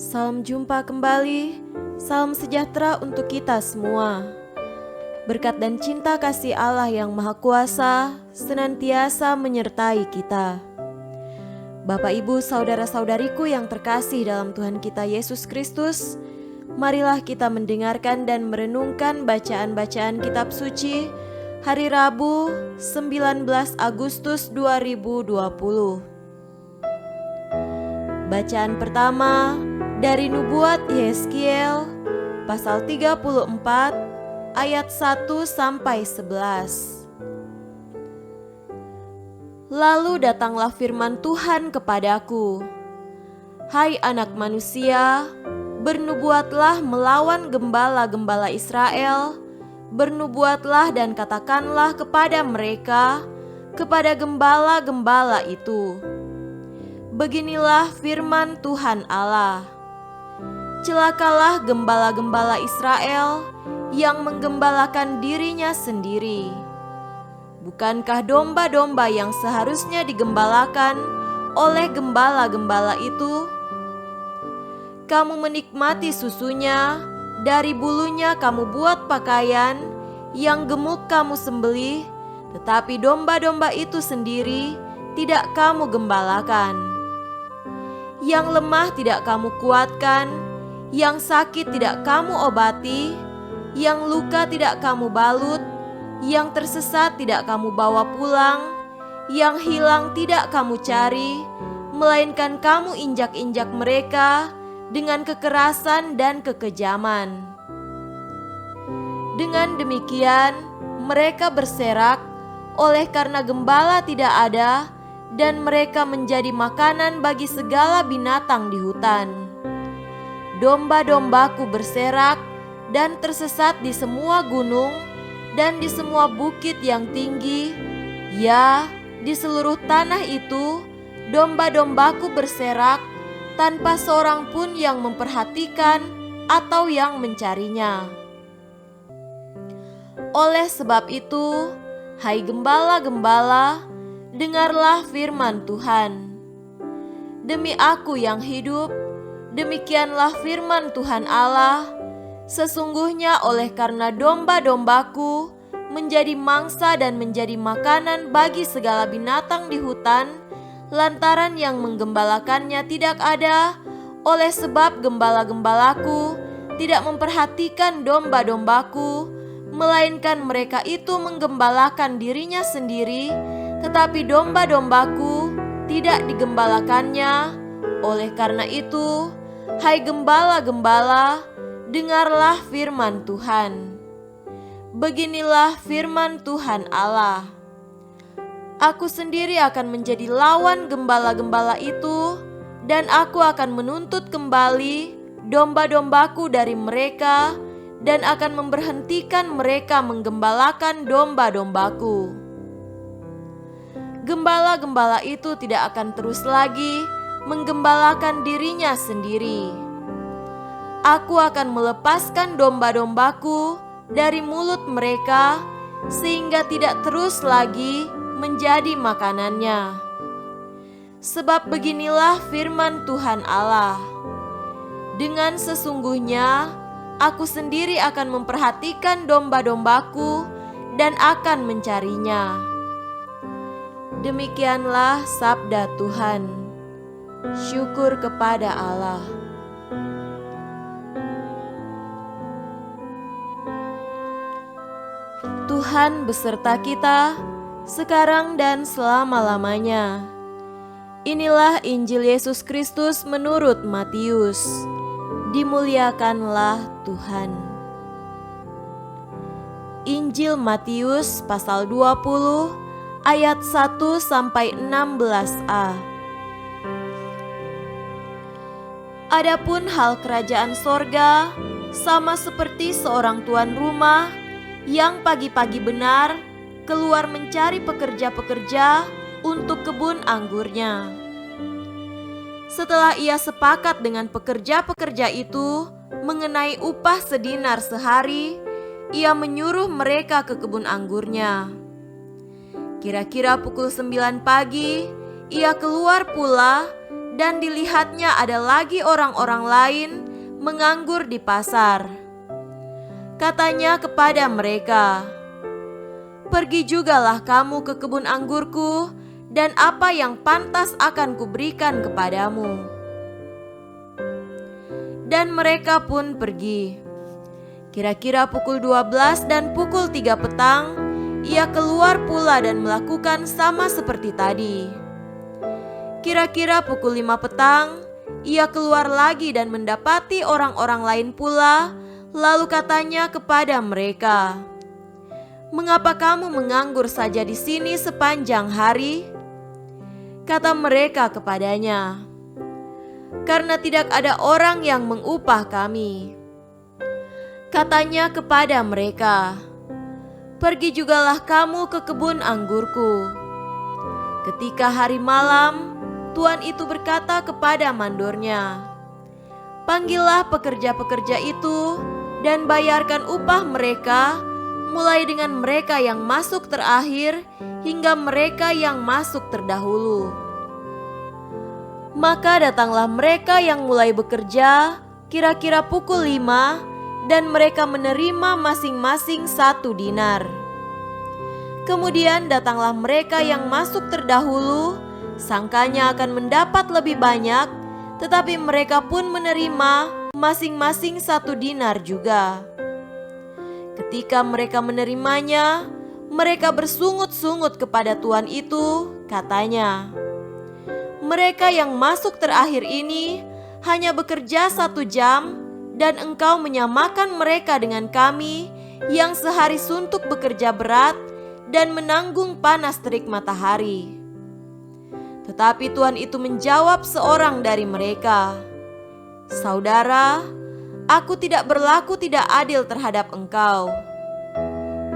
Salam jumpa kembali, salam sejahtera untuk kita semua. Berkat dan cinta kasih Allah yang Maha Kuasa senantiasa menyertai kita. Bapak, Ibu, saudara-saudariku yang terkasih dalam Tuhan kita Yesus Kristus, marilah kita mendengarkan dan merenungkan bacaan-bacaan kitab suci hari Rabu 19 Agustus 2020. Bacaan pertama dari Nubuat Yehezkiel pasal 34 ayat 1 sampai 11. Lalu datanglah firman Tuhan kepadaku, "Hai anak manusia, bernubuatlah melawan gembala-gembala Israel, bernubuatlah dan katakanlah kepada mereka, kepada gembala-gembala itu, beginilah firman Tuhan Allah. Celakalah gembala-gembala Israel yang menggembalakan dirinya sendiri. Bukankah domba-domba yang seharusnya digembalakan oleh gembala-gembala itu? Kamu menikmati susunya, dari bulunya kamu buat pakaian, yang gemuk kamu sembelih, tetapi domba-domba itu sendiri tidak kamu gembalakan. Yang lemah tidak kamu kuatkan, yang sakit tidak kamu obati, yang luka tidak kamu balut, yang tersesat tidak kamu bawa pulang, yang hilang tidak kamu cari, melainkan kamu injak-injak mereka dengan kekerasan dan kekejaman. Dengan demikian mereka berserak oleh karena gembala tidak ada, dan mereka menjadi makanan bagi segala binatang di hutan. Domba-dombaku berserak dan tersesat di semua gunung dan di semua bukit yang tinggi, ya, di seluruh tanah itu domba-dombaku berserak tanpa seorang pun yang memperhatikan atau yang mencarinya. Oleh sebab itu, hai gembala-gembala, dengarlah firman Tuhan. Demi aku yang hidup, demikianlah firman Tuhan Allah, sesungguhnya oleh karena domba-dombaku menjadi mangsa dan menjadi makanan bagi segala binatang di hutan, lantaran yang menggembalakannya tidak ada, oleh sebab gembala-gembalaku tidak memperhatikan domba-dombaku, melainkan mereka itu menggembalakan dirinya sendiri, tetapi domba-dombaku tidak digembalakannya. Oleh karena itu, hai gembala-gembala, dengarlah firman Tuhan. Beginilah firman Tuhan Allah. Aku sendiri akan menjadi lawan gembala-gembala itu, dan aku akan menuntut kembali domba-dombaku dari mereka, dan akan memberhentikan mereka menggembalakan domba-dombaku. Gembala-gembala itu tidak akan terus lagi menggembalakan dirinya sendiri. Aku akan melepaskan domba-dombaku dari mulut mereka, sehingga tidak terus lagi menjadi makanannya. Sebab beginilah firman Tuhan Allah, dengan sesungguhnya aku sendiri akan memperhatikan domba-dombaku dan akan mencarinya. Demikianlah sabda Tuhan. Syukur kepada Allah. Tuhan beserta kita sekarang dan selama-lamanya. Inilah Injil Yesus Kristus menurut Matius. Dimuliakanlah Tuhan. Injil Matius pasal 20 ayat 1 sampai 16a. Adapun hal kerajaan sorga sama seperti seorang tuan rumah yang pagi-pagi benar keluar mencari pekerja-pekerja untuk kebun anggurnya. Setelah ia sepakat dengan pekerja-pekerja itu mengenai upah sedinar sehari, ia menyuruh mereka ke kebun anggurnya. Kira-kira pukul 9 pagi, ia keluar pula dan dilihatnya ada lagi orang-orang lain menganggur di pasar. Katanya kepada mereka, "Pergi jugalah kamu ke kebun anggurku, dan apa yang pantas akan kuberikan kepadamu." Dan mereka pun pergi. Kira-kira pukul 12 dan pukul 3 petang, ia keluar pula dan melakukan sama seperti tadi. Kira-kira pukul 5 petang, ia keluar lagi dan mendapati orang-orang lain pula, lalu katanya kepada mereka, "Mengapa kamu menganggur saja di sini sepanjang hari?" Kata mereka kepadanya, "Karena tidak ada orang yang mengupah kami." Katanya kepada mereka, "Pergi jugalah kamu ke kebun anggurku." Ketika hari malam, tuan itu berkata kepada mandornya, "Panggillah pekerja-pekerja itu dan bayarkan upah mereka, mulai dengan mereka yang masuk terakhir hingga mereka yang masuk terdahulu." Maka datanglah mereka yang mulai bekerja kira-kira pukul 5, dan mereka menerima masing-masing 1 dinar. Kemudian datanglah mereka yang masuk terdahulu, sangkanya akan mendapat lebih banyak, tetapi mereka pun menerima masing-masing 1 dinar juga. Ketika mereka menerimanya, mereka bersungut-sungut kepada tuan itu, katanya, "Mereka yang masuk terakhir ini hanya bekerja 1 jam, dan engkau menyamakan mereka dengan kami yang sehari suntuk bekerja berat dan menanggung panas terik matahari." Tetapi tuan itu menjawab seorang dari mereka, "Saudara, aku tidak berlaku tidak adil terhadap engkau.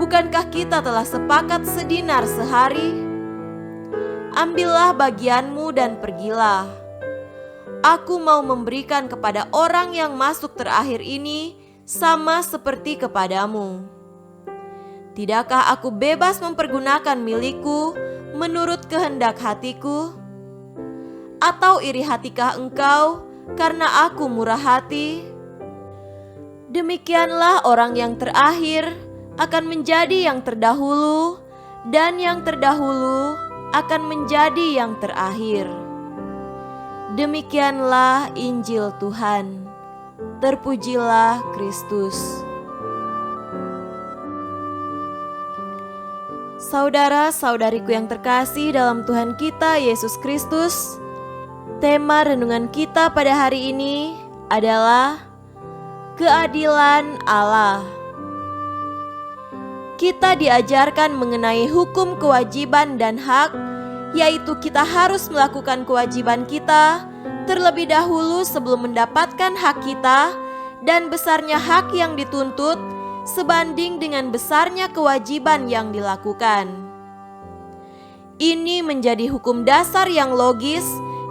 Bukankah kita telah sepakat sedinar sehari? Ambillah bagianmu dan pergilah. Aku mau memberikan kepada orang yang masuk terakhir ini sama seperti kepadamu. Tidakkah aku bebas mempergunakan milikku menurut kehendak hatiku? Atau iri hatikah engkau karena aku murah hati?" Demikianlah orang yang terakhir akan menjadi yang terdahulu, dan yang terdahulu akan menjadi yang terakhir. Demikianlah Injil Tuhan. Terpujilah Kristus. Saudara-saudariku yang terkasih dalam Tuhan kita Yesus Kristus, tema renungan kita pada hari ini adalah keadilan Allah. Kita diajarkan mengenai hukum kewajiban dan hak, yaitu kita harus melakukan kewajiban kita terlebih dahulu sebelum mendapatkan hak kita, dan besarnya hak yang dituntut sebanding dengan besarnya kewajiban yang dilakukan. Ini menjadi hukum dasar yang logis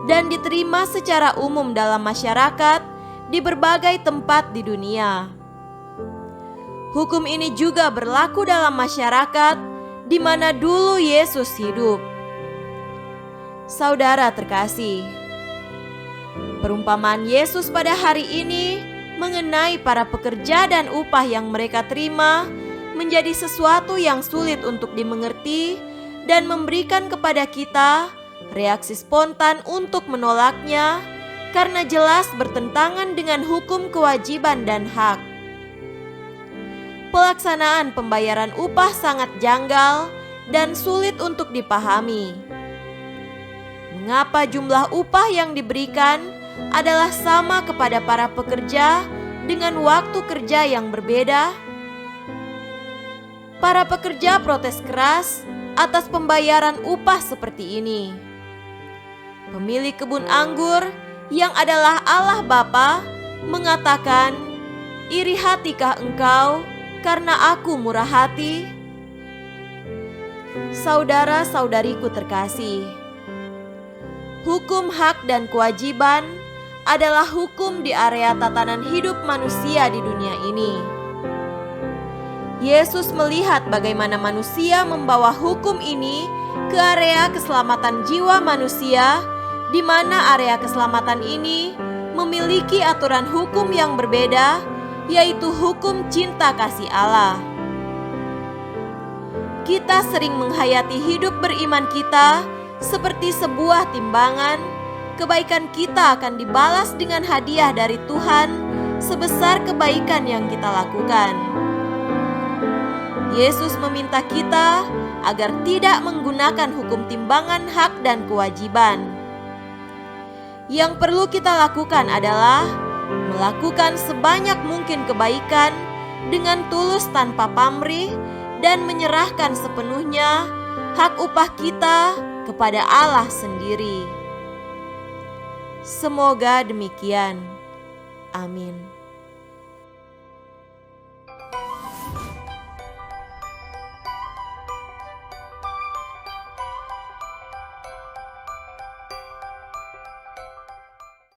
dan diterima secara umum dalam masyarakat di berbagai tempat di dunia. Hukum ini juga berlaku dalam masyarakat di mana dulu Yesus hidup. Saudara terkasih, perumpamaan Yesus pada hari ini mengenai para pekerja dan upah yang mereka terima menjadi sesuatu yang sulit untuk dimengerti dan memberikan kepada kita reaksi spontan untuk menolaknya karena jelas bertentangan dengan hukum kewajiban dan hak. Pelaksanaan pembayaran upah sangat janggal dan sulit untuk dipahami. Mengapa jumlah upah yang diberikan adalah sama kepada para pekerja dengan waktu kerja yang berbeda? Para pekerja protes keras atas pembayaran upah seperti ini. Pemilik kebun anggur yang adalah Allah Bapa mengatakan, "Iri hatikah engkau karena aku murah hati?" Saudara-saudariku terkasih, hukum hak dan kewajiban adalah hukum di area tatanan hidup manusia di dunia ini. Yesus melihat bagaimana manusia membawa hukum ini ke area keselamatan jiwa manusia di mana area keselamatan ini memiliki aturan hukum yang berbeda, yaitu hukum cinta kasih Allah. Kita sering menghayati hidup beriman kita seperti sebuah timbangan. Kebaikan kita akan dibalas dengan hadiah dari Tuhan sebesar kebaikan yang kita lakukan. Yesus meminta kita agar tidak menggunakan hukum timbangan hak dan kewajiban. Yang perlu kita lakukan adalah melakukan sebanyak mungkin kebaikan dengan tulus tanpa pamrih dan menyerahkan sepenuhnya hak upah kita kepada Allah sendiri. Semoga demikian. Amin.